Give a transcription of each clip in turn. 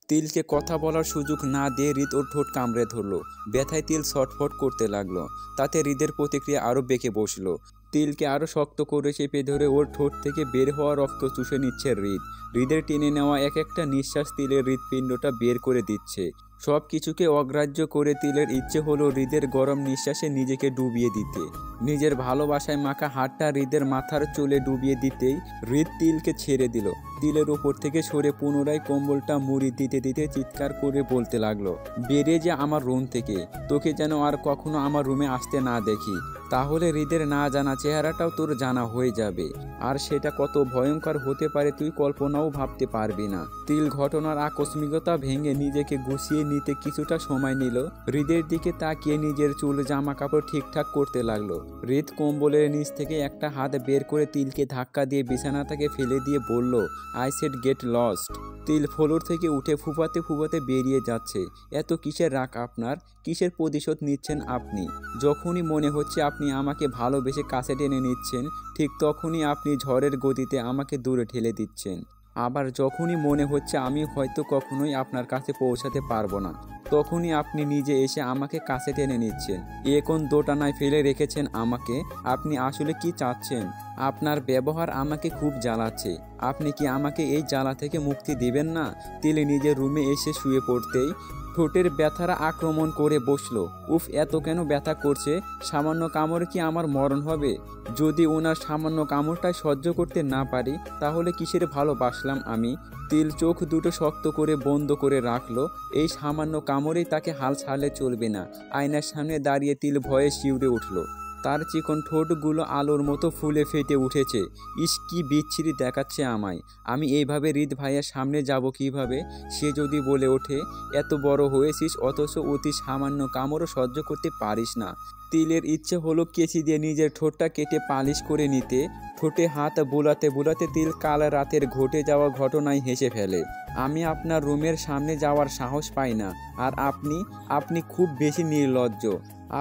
তিলকে কথা বলার সুযোগ না দিয়ে হৃদ ওর ঠোঁট কামড়ে ধরলো। ব্যথায় তিল ছটফট করতে লাগলো। তাতে হৃদের প্রতিক্রিয়া আরও বেঁকে বসলো। তিলকে আরও শক্ত করে চেপে ধরে ওর ঠোঁট থেকে বের হওয়া রক্ত চুষে নিচ্ছে হৃদ। হৃদের টেনে নেওয়া এক একটা নিঃশ্বাস তিলের হৃৎপিণ্ডটা বের করে দিচ্ছে। সব কিছুকে অগ্রাহ্য করে তিলের ইচ্ছে হলো হৃদের গরম নিঃশ্বাসে নিজেকে ডুবিয়ে দিতে। নিজের ভালোবাসায় মাখা হাতটা হৃদের মাথার চুলে ডুবিয়ে দিতেই হৃদ তিলকে ছেড়ে দিল। তিলের উপর থেকে সরে পুনরায় কম্বলটা মুড়ি দিতে দিতে চিৎকার করে বলতে লাগলো, বেরিয়ে যা আমার রুম থেকে, তোকে যেন আর কখনো আমার রুমে আসতে না দেখি। তাহলে হৃদের না জানা চেহারাটাও তোর জানা হয়ে যাবে, আর সেটা কত ভয়ঙ্কর হতে পারে তুই কল্পনাও ভাবতে পারবি না। তিল ঘটনার আকস্মিকতা ভেঙে নিজেকে গুছিয়ে নিতে কিছুটা সময় নিল। হৃদের দিকে তাকিয়ে নিজের চুল জামা কাপড় ঠিকঠাক করতে লাগলো। হৃদ কম্বলের নিচ থেকে একটা হাত বের করে তিলকে ধাক্কা দিয়ে বিছানা থেকে ফেলে দিয়ে বলল, আই সেড গেট লস্ট। তিল ফ্লোর থেকে উঠে ফুপাতে ফুপাতে বেরিয়ে যাচ্ছে। এত কিসের রাগ আপনার? কিসের প্রতিশোধ নিচ্ছেন আপনি? যখনই মনে হচ্ছে আপনি আমাকে ভালোবেসে কাছে টেনে নিচ্ছেন, ঠিক তখনই আপনি ঝড়ের গতিতে আমাকে দূরে ঠেলে দিচ্ছেন। আবার যখনই মনে হচ্ছে আমি হয়তো কখনোই আপনার কাছে পৌঁছাতে পারবো না, তখনই আপনি নিজে এসে আমাকে কাছে টেনে নিচ্ছেন। এ কোন দোটানায় ফেলে রেখেছেন আমাকে? আপনি আসলে কি চাচ্ছেন? আপনার ব্যবহার আমাকে খুব জ্বালাচ্ছে। আপনি কি আমাকে এই জ্বালা থেকে মুক্তি দিবেন না? তিল নিজের রুমে এসে শুয়ে পড়তেই ঠোঁটের ব্যথারা আক্রমণ করে বসলো। উফ, এত কেন ব্যথা করছে? সামান্য কামড়ে কি আমার মরণ হবে? যদি ওনার সামান্য কামড়টাই সহ্য করতে না পারি, তাহলে কিসের ভালোবাসলাম আমি? তিল চোখ দুটো শক্ত করে বন্ধ করে রাখলো। এই সামান্য কামড়েই তাকে হাল ছাড়লে চলবে না। আয়নার সামনে দাঁড়িয়ে তিল ভয়ে শিউরে উঠল। তার চিকন ঠোঁটগুলো আলোর মতো ফুলে ফেটে উঠেছে। ইস, কি বিচ্ছিরি দেখাচ্ছে আমায়। আমি এইভাবে হৃদ ভাইয়ের সামনে যাব কিভাবে? সে যদি বলে ওঠে, এত বড় হয়েছিস অথচ অতি সামান্য কামড়ও সহ্য করতে পারিস না। তিলের ইচ্ছে হলো কেচি দিয়ে নিজের ঠোঁটটা কেটে পালিশ করে নিতে। ঠোঁটে হাত বোলাতে বোলাতে তিল কাল রাতের ঘটে যাওয়া ঘটনায় হেসে ফেলে। আমি আপনার রুমের সামনে যাওয়ার সাহস পাই না, আর আপনি খুব বেশি নির্লজ্জ।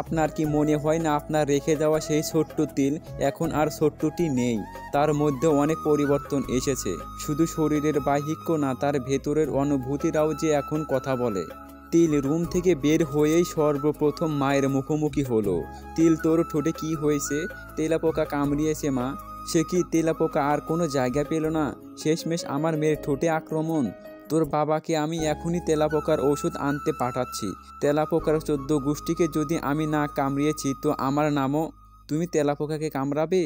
আপনার কি মনে হয় না আপনার রেখে যাওয়া সেই ছোট্ট তিল এখন আর ছোট্টটি নেই? তার মধ্যে অনেক পরিবর্তন এসেছে। শুধু শরীরের বাহ্যিক না, তার ভেতরের অনুভূতিরাও যে এখন কথা বলে। তিল রুম থেকে বের হয়েই সর্বপ্রথম মায়ের মুখোমুখি হলো। তিল, তোর ঠোঁটে কি হয়েছে? তেলাপোকা কামড়িয়েছে মা। সে কি? তেলাপোকা আর কোনো জায়গা পেল না? শেষমেশ আমার মেয়ের ঠোঁটে আক্রমণ। তোর বাবাকে আমি এখনই তেলাপোকার ওষুধ আনতে পাঠাচ্ছি। তেলাপোকার 14 গোষ্ঠীকে যদি আমি না কামড়িয়েছি, তো আমার নামও। তুমি তেলাপোকাকে কামড়াবে?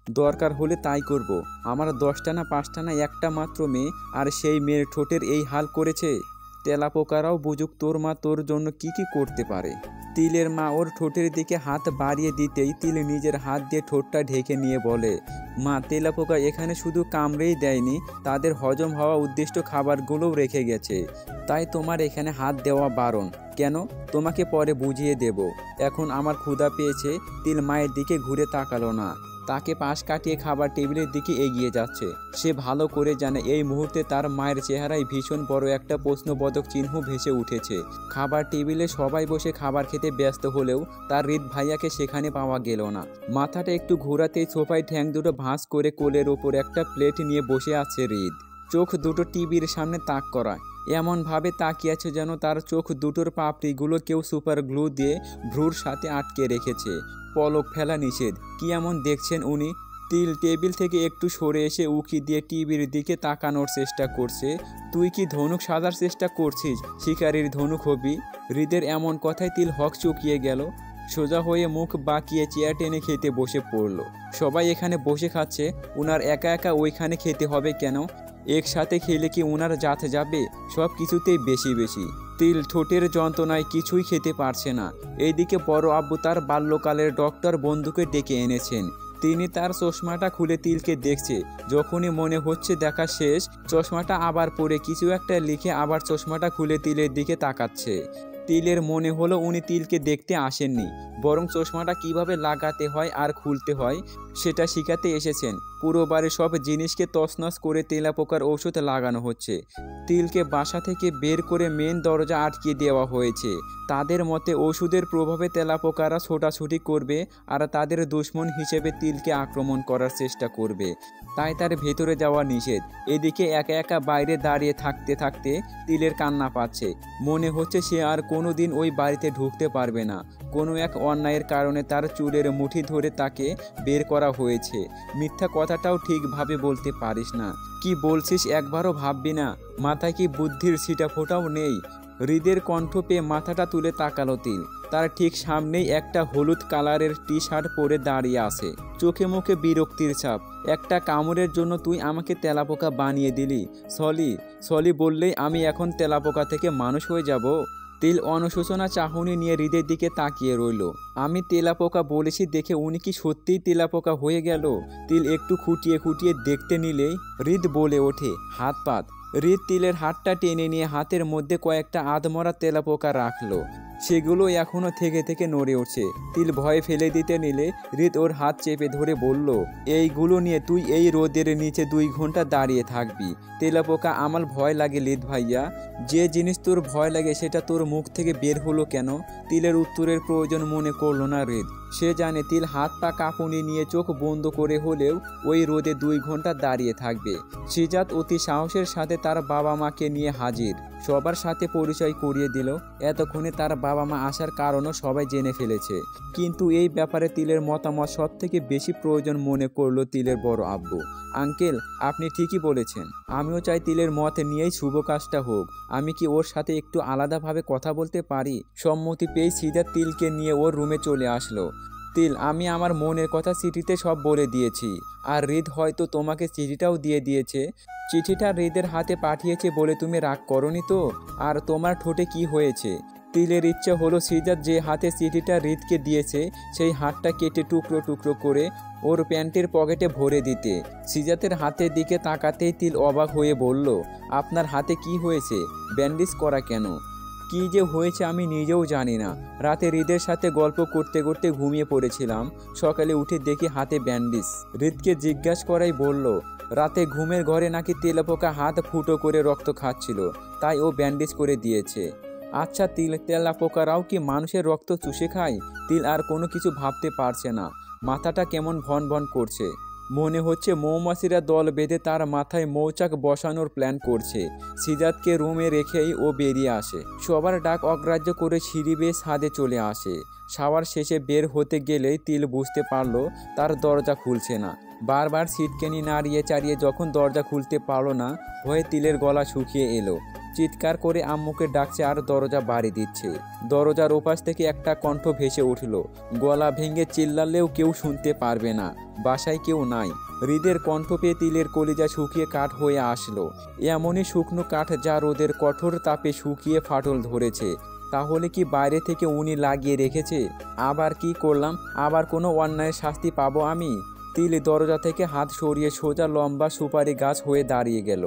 দরকার হলে তাই করব। আমার 10টা না 5টা না, একটা মাত্র মেয়ে, আর সেই মেয়ের ঠোঁটের এই হাল করেছে। তেলাপোকারাও বুঝুক তোর মা তোর জন্য কি কি করতে পারে। তিলের মা ওর ঠোঁটের দিকে হাত বাড়িয়ে দিতেই তিল নিজের হাত দিয়ে ঠোঁটটা ঢেকে নিয়ে বলে, মা, তেলাপোকা এখানে শুধু কামড়েই দেয়নি, তাদের হজম হওয়া উদ্দিষ্ট খাবারগুলোও রেখে গেছে। তাই তোমার এখানে হাত দেওয়া বারণ। কেন? তোমাকে পরে বুঝিয়ে দেব। এখন আমার ক্ষুধা পেয়েছে। তিল মায়ের দিকে ঘুরে তাকালো না। তাকে পাশ কাটিয়ে খাবার টেবিলের দিকে এগিয়ে যাচ্ছে। সে ভালো করে জানে এই মুহূর্তে তার মায়ের চেহারায় ভীষণ বড় একটা প্রশ্নবোধক চিহ্ন ভেসে উঠেছে। খাবার টেবিলে সবাই বসে খাবার খেতে ব্যস্ত হলেও তার হৃদ ভাইয়াকে সেখানে পাওয়া গেল না। মাথাটা একটু ঘোরাতেই সোফায় ঠ্যাং দুটো ভাঁজ করে কোলের ওপর একটা প্লেট নিয়ে বসে আছে হৃদ। চোখ দুটো টিভির সামনে তাক করা, এমনভাবে তাকিয়ে আছে যেন তার চোখ দুটোর পাপড়িগুলো কেউ সুপার গ্লু দিয়ে ভ্রুর সাথে আটকে রেখেছে। পলক ফেলা নিষেধ। কি এমন দেখছেন উনি? তিল টেবিল থেকে একটু সরে এসে উকি দিয়ে টিভির দিকে তাকানোর চেষ্টা করছে। তুই কি ধনুক সাজার চেষ্টা করছিস? শিকারীর ধনুক হবি? হৃদের এমন কথায় তিল হক চুকিয়ে গেল। সোজা হয়ে মুখ বাঁকিয়ে চেয়ার টেনে খেতে বসে পড়ল। সবাই এখানে বসে খাচ্ছে, উনার একা একা ওইখানে খেতে হবে কেন? একসাথে খেলে কি উনার জাত যাবে? সব কিছুতেই বেশি বেশি। তিল ঠোঁটের যন্ত্রণায় কিছুই খেতে পারছে না। এইদিকে বড় আব্বু তার বাল্যকালের ডক্টর বন্ধুকে ডেকে এনেছেন। তিনি তার চশমাটা খুলে তিলকে দেখছে। যখনই মনে হচ্ছে দেখা শেষ, চশমাটা আবার পরে কিছু একটা লিখে আবার চশমাটা খুলে তিলের দিকে তাকাচ্ছে। তিলের মনে হলো উনি তিলকে দেখতে আসেননি, বরং চশমাটা কিভাবে লাগাতে হয় আর খুলতে হয় সেটা শিখাতে এসেছেন। পুরো বাড়ির সব জিনিসকে তছনছ করে তেলাপোকার ওষুধ লাগানো হচ্ছে। তিলকে বাসা থেকে বের করে মেন দরজা আটকে দেওয়া হয়েছে। তাদের মতে ওষুধের প্রভাবে তেলাপোকারা ছোটাছুটি করবে আর তাদের দুশমন হিসেবে তিলকে আক্রমণ করার চেষ্টা করবে, তাই তার ভেতরে যাওয়া নিষেধ। এদিকে একা একা বাইরে দাঁড়িয়ে থাকতে থাকতে তিলের কান্না পাচ্ছে। মনে হচ্ছে সে আর কোনো দিন ওই বাড়িতে ঢুকতে পারবে না। কোনো এক অন্যায়ের কারণে তার চুলের মুঠি ধরে তাকে বের করা হয়েছে। মিথ্যা কথাটাও ঠিকভাবে বলতে পারিস না। কি বলছিস একবারও ভাববি না? মাথায় কি বুদ্ধির ছিটা ফোঁটাও নেই? হৃদের কণ্ঠ পেয়ে মাথাটা তুলে তাকালো তিল। তার ঠিক সামনেই একটা হলুদ কালারের টি শার্ট পরে দাঁড়িয়ে আছে, চোখে মুখে বিরক্তির ছাপ। একটা কামড়ের জন্য তুই আমাকে তেলাপোকা বানিয়ে দিলি। সলি সলি বললেই আমি এখন তেলাপোকা থেকে মানুষ হয়ে যাব? তিল অনুশোচনা চাহনি নিয়ে হৃদের দিকে তাকিয়ে রইল। আমি তেলাপোকা বলেছি দেখে উনি কি সত্যিই তেলাপোকা হয়ে গেল? তিল একটু খুঁটিয়ে খুঁটিয়ে দেখতে নিলেই হৃদ বলে ওঠে, হাত পাত। হৃদ তিলের হাতটা টেনে নিয়ে হাতের মধ্যে কয়েকটা আধমরা তেলাপোকা রাখলো। সেগুলো এখনো থেকে থেকে নড়ে উঠছে। তিল ভয়ে ফেলে দিতে নিলে হৃদ ওর হাত চেপে ধরে বলল, এইগুলো নিয়ে তুই এই রোদের নিচে 2 ঘন্টা দাঁড়িয়ে থাকবি। তেলাপোকা আমার ভয় লাগে হৃদ ভাইয়া। যে জিনিস তোর ভয় লাগে সেটা তোর মুখ থেকে বের হলো কেন? তিলের উত্তরের প্রয়োজন মনে করলো না হৃদ। সে জানে তিল হাত পা কাঁপুনি নিয়ে চোখ বন্ধ করে হলেও ওই রোদে 2 ঘন্টা দাঁড়িয়ে থাকবে। সিজাত অতি সাহসের সাথে তার বাবা মাকে নিয়ে হাজির। সবার সাথে পরিচয় করিয়ে দিল। এতক্ষণে তার বাবা মা আসার কারণও সবাই জেনে ফেলেছে, কিন্তু এই ব্যাপারে তিলের মতামত সব থেকে বেশি প্রয়োজন মনে করলো তিলের বড় আব্বু। আঙ্কেল, আপনি ঠিকই বলেছেন। আমিও চাই তিলের মত নিয়েই শুভ কাজটা হোক। আমি কি ওর সাথে একটু আলাদাভাবে কথা বলতে পারি? সম্মতি পেয়ে সিজাত তিলকে নিয়ে ওর রুমে চলে আসলো। তিল, আমি আমার মনের কথা চিঠিতে সব বলে দিয়েছি। আর হৃদ হয়তো তোমাকে চিঠিটাও দিয়ে দিয়েছে। চিঠিটা হৃদের হাতে পাঠিয়েছে বলে তুমি রাগ করনি তো? আর তোমার ঠোঁটে কি হয়েছে? তিলের ইচ্ছে হলো সিজাত যে হাতে চিঠিটা হৃদকে দিয়েছে সেই হাতটা কেটে টুকরো টুকরো করে ওর প্যান্টের পকেটে ভরে দিতে। সিজাতের হাতের দিকে তাকাতেই তিল অবাক হয়ে বলল, আপনার হাতে কি হয়েছে? ব্যান্ডেজ করা কেন? কি যে হয়েছে আমি নিজেও জানি না। রাতে হৃদের সাথে গল্প করতে করতে ঘুমিয়ে পড়েছিলাম। সকালে উঠে দেখি হাতে ব্যান্ডেজ। হৃদকে জিজ্ঞাসা করাই বলল, রাতে ঘুমের ঘরে নাকি তেলাপোকা হাত ফুটো করে রক্ত খাচ্ছিল, তাই ও ব্যান্ডেজ করে দিয়েছে। আচ্ছা তিল, তেলাপোকারাও কি মানুষের রক্ত চুষে খায়? তিল আর কোনো কিছু ভাবতে পারছে না। মাথাটা কেমন ভন ভন করছে। মনে হচ্ছে মৌমাছিরা দল বেঁধে তার মাথায় মৌচাক বসানোর প্ল্যান করছে। সিজাতকে রুমে রেখেই ও বেরিয়ে আসে। সবার ডাক অগ্রাহ্য করে সিঁড়ি বেয়ে ছাদে চলে আসে। শাওয়ার শেষে বের হতে গেলেই তিল বুঝতে পারল তার দরজা খুলছে না। বারবার সিটকেনি নাড়িয়ে চাড়িয়ে যখন দরজা খুলতে পারল না, ভয়ে তিলের গলা শুকিয়ে এলো। চিৎকার করে আম্মুকে ডাকছে আর দরজা বাড়ি দিচ্ছে। দরজার ওপাশ থেকে একটা কণ্ঠ ভেসে উঠল। গলা ভেঙে চিল্লালেও কেউ শুনতে পারবে না, বাসায় কেউ নাই। হৃদের কণ্ঠ পেয়ে তিলের কলিজা শুকিয়ে কাঠ হয়ে আসলো। এমনই শুকনো কাঠ যা রোদের কঠোর তাপে শুকিয়ে ফাটল ধরেছে। তাহলে কি বাইরে থেকে উনি লাগিয়ে রেখেছে? আবার কি করলাম? আবার কোনো অন্যায়ের শাস্তি পাবো আমি? তিল দরজা থেকে হাত সরিয়ে সোজা লম্বা সুপারি গাছ হয়ে দাঁড়িয়ে গেল।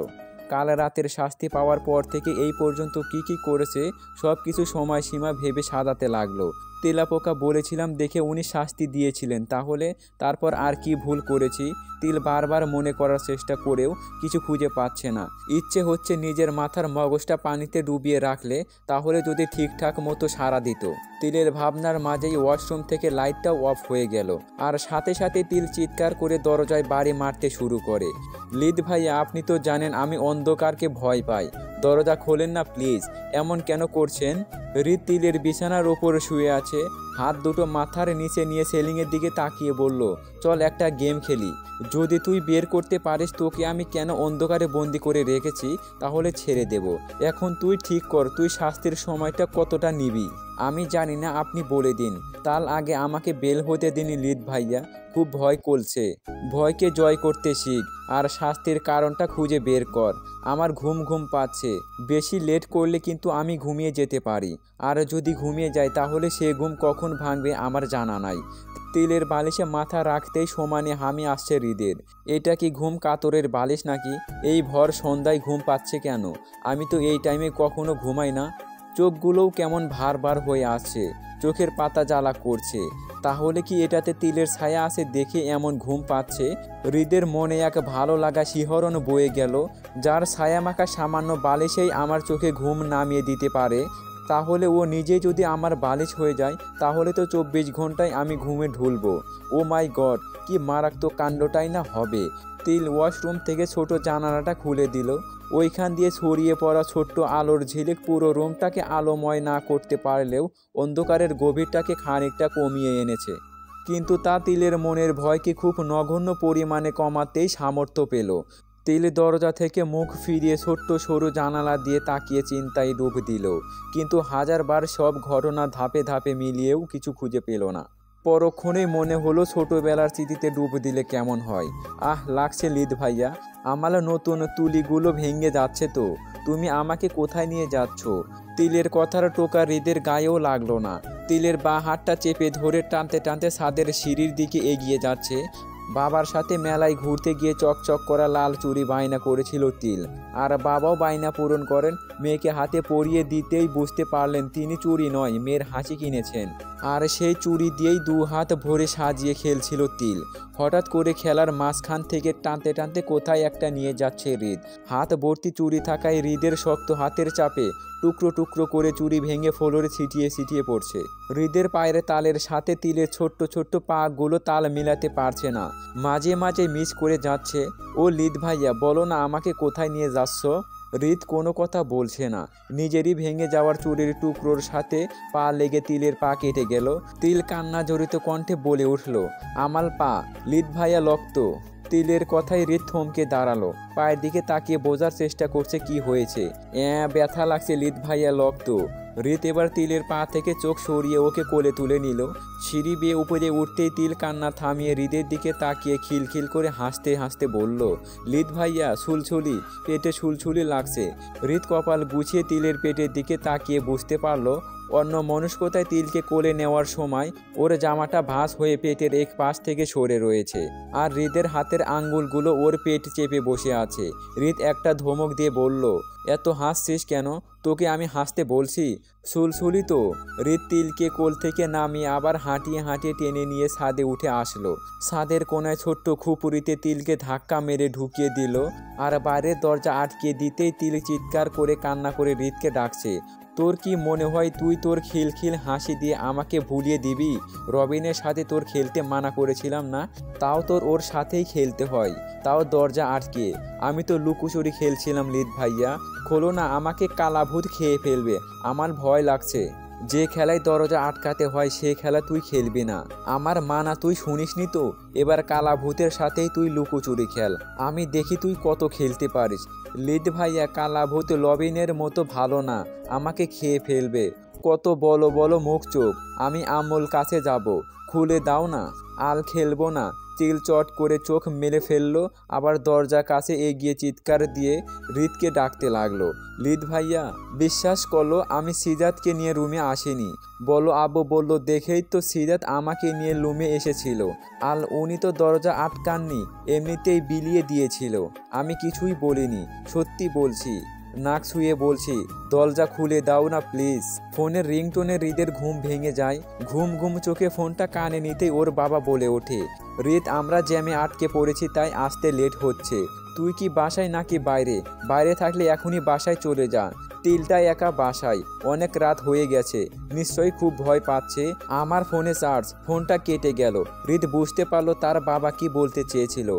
কাল রাতের শাস্তি পাওয়ার পর থেকে এই পর্যন্ত কি করেছে সব কিছু সময়সীমা ভেবে সাজাতে লাগলো। তেলাপোকা বলেছিলাম দেখে উনি শাস্তি দিয়েছিলেন, তাহলে তারপর আর কি ভুল করেছি? তিল বারবার মনে করার চেষ্টা করেও কিছু খুঁজে পাচ্ছে না। ইচ্ছে হচ্ছে নিজের মাথার মগজটা পানিতে ডুবিয়ে রাখলে তাহলে যদি ঠিকঠাক মতো সাড়া দিত। তিলের ভাবনার মাঝেই ওয়াশরুম থেকে লাইটটাও অফ হয়ে গেল। আর সাথে সাথে তিল চিৎকার করে দরজায় বাড়ি মারতে শুরু করে। লিদ ভাইয়া, আপনি তো জানেন আমি অন্ধকারকে ভয় পাই। দরজা খোলেন না প্লিজ। এমন কেন করছেন? হৃদ তিলের বিছানার ওপরে শুয়ে আছে। হাত দুটো মাথার নিচে নিয়ে সেলিংয়ের দিকে তাকিয়ে বলল, চল একটা গেম খেলি। যদি তুই বের করতে পারিস তোকে আমি কেন অন্ধকারে বন্দি করে রেখেছি তাহলে ছেড়ে দেব। এখন তুই ঠিক কর তুই শাস্তির সময়টা কতটা নিবি। আমি জানি না, আপনি বলে দিন। তার আগে আমাকে বেল হতে দিন লিদ ভাইয়া। খুব ভয় করছে। ভয়কে জয় করতে শিখ আর শাস্তির কারণটা খুঁজে বের কর। আমার ঘুম পাচ্ছে। বেশি লেট করলে কিন্তু আমি ঘুমিয়ে যেতে পারি। আর যদি ঘুমিয়ে যাই তাহলে সে ঘুম কখন ভাঙবে আমার জানা নাই। তিলের বালিশে মাথা রাখতেই সমানে হামি আসছে হৃদের। এটা কি ঘুম কাতরের বালিশ নাকি? এই ভর সন্ধ্যায় ঘুম পাচ্ছে কেন? আমি তো এই টাইমে কখনো ঘুমাই না। চোখগুলোও কেমন ভার হয়ে আসছে। চোখের পাতা জ্বালা করছে। তাহলে কি এটাতে তিলের ছায়া আছে দেখে এমন ঘুম পাচ্ছে? হৃদের মনে এক ভালো লাগা শিহরণ বয়ে গেল। যার ছায়া মাখা সামান্য বালিশেই আমার চোখে ঘুম নামিয়ে দিতে পারে, তাহলে ও নিজে যদি আমার বালিশ হয়ে যায়, তাহলে তো 24 ঘন্টায় আমি ঘুমে ঢুলবো। ও মাই গড, কি মারাত্মক কাণ্ডটাই না হবে। তিল ওয়াশরুম থেকে ছোট জানালাটা খুলে দিল। ওইখান দিয়ে ছড়িয়ে পড়া ছোট্ট আলোর ঝিলিক পুরো রুমটাকে আলোময় না করতে পারলেও অন্ধকারের গভীরটাকে খানিকটা কমিয়ে এনেছে। কিন্তু তা তিলের মনের ভয়কে খুব নগণ্য পরিমাণে কমাতেই সামর্থ্য পেল। তিল দরজা থেকে মুখ ফিরিয়ে ছোট্ট সরু জানালা দিয়ে তাকিয়ে চিন্তায় ডুব দিল, কিন্তু হাজারবার সব ঘটনা ধাপে ধাপে মিলিয়েও কিছু খুঁজে পেল না। পরক্ষণেই মনে হলো ছোটবেলার স্মৃতিতে ডুব দিলে কেমন হয়। আহ লাগছে লিদ ভাইয়া, আমার নতুন তুলিগুলো ভেঙে যাচ্ছে তো। তুমি আমাকে কোথায় নিয়ে যাচ্ছ? তিলের কথার টোকা হৃদের গায়েও লাগলো না। তিলের বাঁ হাতটা চেপে ধরে টানতে টানতে ছাদের সিঁড়ির দিকে এগিয়ে যাচ্ছে। বাবার সাথে মেলায় ঘুরতে গিয়ে চকচক করা লাল চুড়ি বায়না করেছিল তিল, আর বাবাও বায়না পূরণ করেন। মেয়েকে হাতে পরিয়ে দিতেই বুঝতে পারলেন তিনি চুড়ি নয়, মেয়ের হাসি কিনেছেন। আর সেই চুড়ি দিয়েই 2 হাত ভরে সাজিয়ে খেলছিল তিল। হঠাৎ করে খেলার মাঝখান থেকে টানতে টানতে কোথায় একটা নিয়ে যাচ্ছে হৃদ। হাত ভর্তি চুড়ি থাকায় হৃদের শক্ত হাতের চাপে টুকরো টুকরো করে চুড়ি ভেঙে ফ্লোরে ছিটিয়ে ছিটিয়ে পড়ছে। হৃদের পায়ের তালের সাথে তিলের ছোট্ট ছোট্ট পাগুলো তাল মিলাতে পারছে না, মাঝে মাঝে মিস করে যাচ্ছে। ও লিদ ভাইয়া, বলো না আমাকে কোথায় নিয়ে যাচ্ছ? হৃদ কোনো কথা বলছে না। নিজেরই ভেঙে যাওয়ার চুড়ির টুকরোর সাথে পা লেগে তিলের পা কেটে গেল। তিল কান্না জড়িত কণ্ঠে বলে উঠল, আমার পা, লিদ ভাইয়া রক্ত। তিলের কথায় হৃদ থমকে দাঁড়ালো, পায়ের দিকে তাকিয়ে বোঝার চেষ্টা করছে কি হয়েছে। ব্যথা লাগছে লিদ ভাইয়া, রক্ত। হৃদ এবার তিলের পা থেকে চোখ সরিয়ে ওকে কোলে তুলে নিল। সিঁড়ি বেয়ে উপরে উঠতেই তিল কান্না থামিয়ে হৃদের দিকে তাকিয়ে খিলখিল করে হাসতে হাসতে বলল, লিদ ভাইয়া, সুলসুলি, পেটে সুলসুলি লাগছে। হৃদ কপাল গুছিয়ে তিলের পেটের দিকে তাকিয়ে বুঝতে পারল অন্য মনস্কতায় তিলকে কোলে নেওয়ার সময় ওর জামাটা ভাঁজ হয়ে পেটের এক পাশ থেকে সরে রয়েছে, আর হৃদের হাতের আঙ্গুলগুলো ওর পেট চেপে বসে আছে। হৃদ একটা ধমক দিয়ে বলল, এত হাসছিস কেন? তোকে আমি হাসতে বলছি? সুলসুলি তো। হৃদ তিলকে কোল থেকে নামিয়ে আবার হাঁটিয়ে হাঁটিয়ে টেনে নিয়ে ছাদে উঠে আসলো। ছাদের কোনায় ছোট্ট খুপুরিতে তিলকে ধাক্কা মেরে ঢুকিয়ে দিল, আর বাইরের দরজা আটকে দিতেই তিল চিৎকার করে কান্না করে হৃদকে ডাকছে। তোর কি মনে হয় তুই তোর খিলখিল হাসি দিয়ে আমাকে ভুলিয়ে দিবি? রবিনের সাথে তোর খেলতে মানা করেছিলাম না? তাও তোর ওর সাথেই খেলতে হয়, তাও দরজা আটকে। আমি তো লুকোচুরি খেলছিলাম লিদ ভাইয়া, খোলো না, আমাকে কালাভূত খেয়ে ফেলবে, আমার ভয় লাগছে। যে খেলায় দরজা আটকাতে হয় সে খেলা তুই খেলবি না। আমার মানা তুই শুনিসনি তো? এবার কালাভূতের সাথেই তুই লুকোচুরি খেল, আমি দেখি তুই কত খেলতে পারিস। লিদ ভাইয়া, কালাভূত লবিনের মতো ভালো না, আমাকে খেয়ে ফেলবে। কত বলো বলো মুখ চোখ, আমি আম্মুল কাছে যাব, খুলে দাও না। আল খেলবো না। তিল চট করে চোখ মেলে ফেললো, আবার দরজার কাছে এগিয়ে চিৎকার দিয়ে হৃদকে ডাকতে লাগলো, লিদ ভাইয়া, বিশ্বাস করলো আমি সিজাতকে নিয়ে রুমে আসিনি। বলো আব্বু বলল দেখেই তো সিজাত আমাকে নিয়ে রুমে এসেছিল। আল উনি তো দরজা আটকাননি, এমনিতেই বিলিয়ে দিয়েছিল। আমি কিছুই বলিনি, সত্যি বলছি, নাক ছুঁয়ে বলছি, দরজা খুলে দাও না প্লিজ। ফোনের রিংটোনে হৃদের ঘুম ভেঙে যায়। ঘুম ঘুম চোখে ফোনটা কানে নিতেই ওর বাবা বলে ওঠে, হৃদ, আমরা জ্যামে আটকে পড়েছি তাই আসতে লেট হচ্ছে। তুই কি বাসায় নাকি বাইরে? বাইরে থাকলে এখনই বাসায় চলে যা। তিলটা একা বাসায়, অনেক রাত হয়ে গেছে, নিশ্চয়ই খুব ভয় পাচ্ছে। আমার ফোনে চার্জ। ফোনটা কেটে গেল। হৃদ বুঝতে পারলো তার বাবা কি বলতে চেয়েছিল।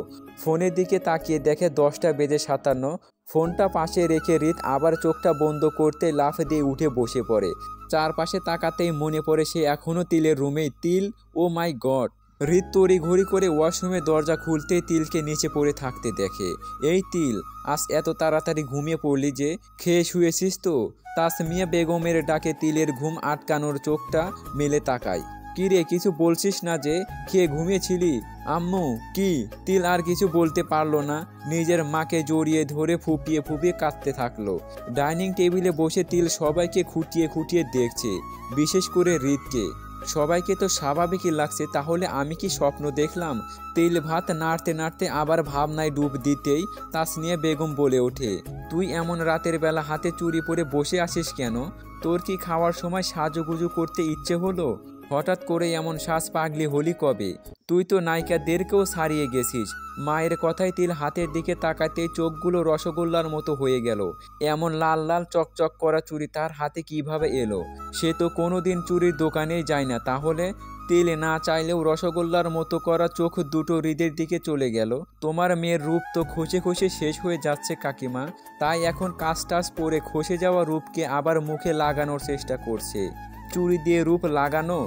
ফোনের দিকে তাকিয়ে দেখে 10টা বেজে 57। ফোনটা পাশে রেখে হৃদ আবার চোখটা বন্ধ করতে লাফ দিয়ে উঠে বসে পড়ে। চারপাশে তাকাতেই মনে পড়ে সে এখনও তিলের রুমেই। তিল, ও মাই গড। হৃদ তড়িঘড়ি করে ওয়াশরুমের দরজা খুলতেই তিলকে নিচে পড়ে থাকতে দেখে। এই তিল, আজ এত তাড়াতাড়ি ঘুমিয়ে পড়লি যে? খেয়ে শুয়েছিস তো? তাসমিয়া বেগমের ডাকে তিলের ঘুম আটকানোর চোখটা মেলে তাকায়। কিরে, কিছু বলছিস না যে? খেয়ে ঘুমিয়েছিলি? আম্মু কি? তিল আর কিছু বলতে পারলো না, নিজের মাকে জড়িয়ে ধরে ফুপিয়ে ফুপিয়ে কাঁদতে থাকলো। ডাইনিং টেবিলে বসে তিল সবাইকে খুঁটিয়ে খুঁটিয়ে দেখছে, বিশেষ করে হৃদকে। সবাইকে তো স্বাভাবিকই লাগছে, তাহলে আমি কি স্বপ্ন দেখলাম? তেল ভাত নাড়তে নাড়তে আবার ভাবনায় ডুব দিতেই তাসনিয়া বেগম বলে ওঠে, তুই এমন রাতের বেলা হাতে চুড়ি পরে বসে আছিস কেন? তোর কি খাওয়ার সময় সাজুগুজু করতে ইচ্ছে হলো? হঠাৎ করে এমন সাজ পাগলি হলি কবে? তুই তো নায়িকাদেরকেও ছাড়িয়ে গেছিস। মায়ের কথায় তিল হাতের দিকে তাকাতেই চোখগুলো রসগোল্লার মতো হয়ে গেল। এমন লাল লাল চকচক করা চুড়ি তার হাতে কিভাবে এলো? সে তো কোনোদিন চুড়ির দোকানেই যায় না, তাহলে? তিল না চাইলেও রসগোল্লার মতো করা চোখ দুটো হৃদের দিকে চলে গেল। তোমার মেয়ের রূপ তো খসে খসে শেষ হয়ে যাচ্ছে কাকিমা, তাই এখন কাজ পরে খসে যাওয়া রূপকে আবার মুখে লাগানোর চেষ্টা করছে। চুড়ি দিয়ে রূপ লাগানো?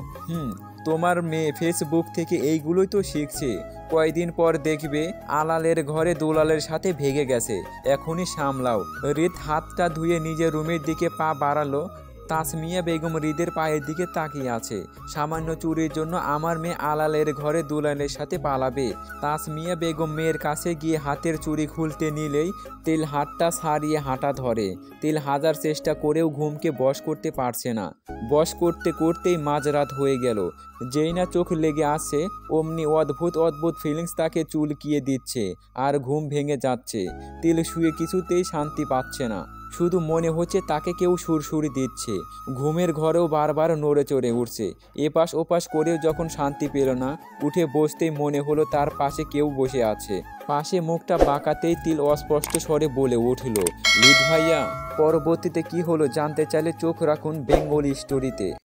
তোমার মেয়ে ফেসবুক থেকে এইগুলোই তো শিখছে। কয়দিন পর দেখবে আলালের ঘরে দুলালের সাথে ভেগে গেছে। এখনই সামলাও। হৃদ হাতটা ধুয়ে নিজের রুমের দিকে পা বাড়ালো। তাসমিয়া বেগম হৃদের পায়ের দিকে তাকিয়ে আছে। সামান্য চুরির জন্য আমার মেয়ে আলালের ঘরে দুলালের সাথে পালাবে? তাসমিয়া বেগম মেয়ের কাছে গিয়ে হাতের চুড়ি খুলতে নিলেই তিল হাতটা ছাড়িয়ে হাঁটা ধরে। তিল হাজার চেষ্টা করেও ঘুমকে বশ করতে পারছে না। বশ করতে করতেই মাঝরাত হয়ে গেল। যেই না চোখ লেগে আসছে অমনি অদ্ভুত অদ্ভুত ফিলিংস তাকে চুলকিয়ে দিচ্ছে আর ঘুম ভেঙে যাচ্ছে। তিল শুয়ে কিছুতেই শান্তি পাচ্ছে না, শুধু মনে হচ্ছে তাকে কেউ সুরসুরি দিচ্ছে। ঘুমের ঘরেও বারবার নড়ে চড়ে উঠছে। এপাশ ওপাশ করেও যখন শান্তি পেল না, উঠে বসতেই মনে হলো তার পাশে কেউ বসে আছে। পাশে মুখটা বাঁকাতেই তিল অস্পষ্ট স্বরে বলে উঠল, লিড ভাইয়া। পরবর্তীতে কি হলো জানতে চাইলে চোখ রাখুন বেঙ্গলি স্টোরিতে।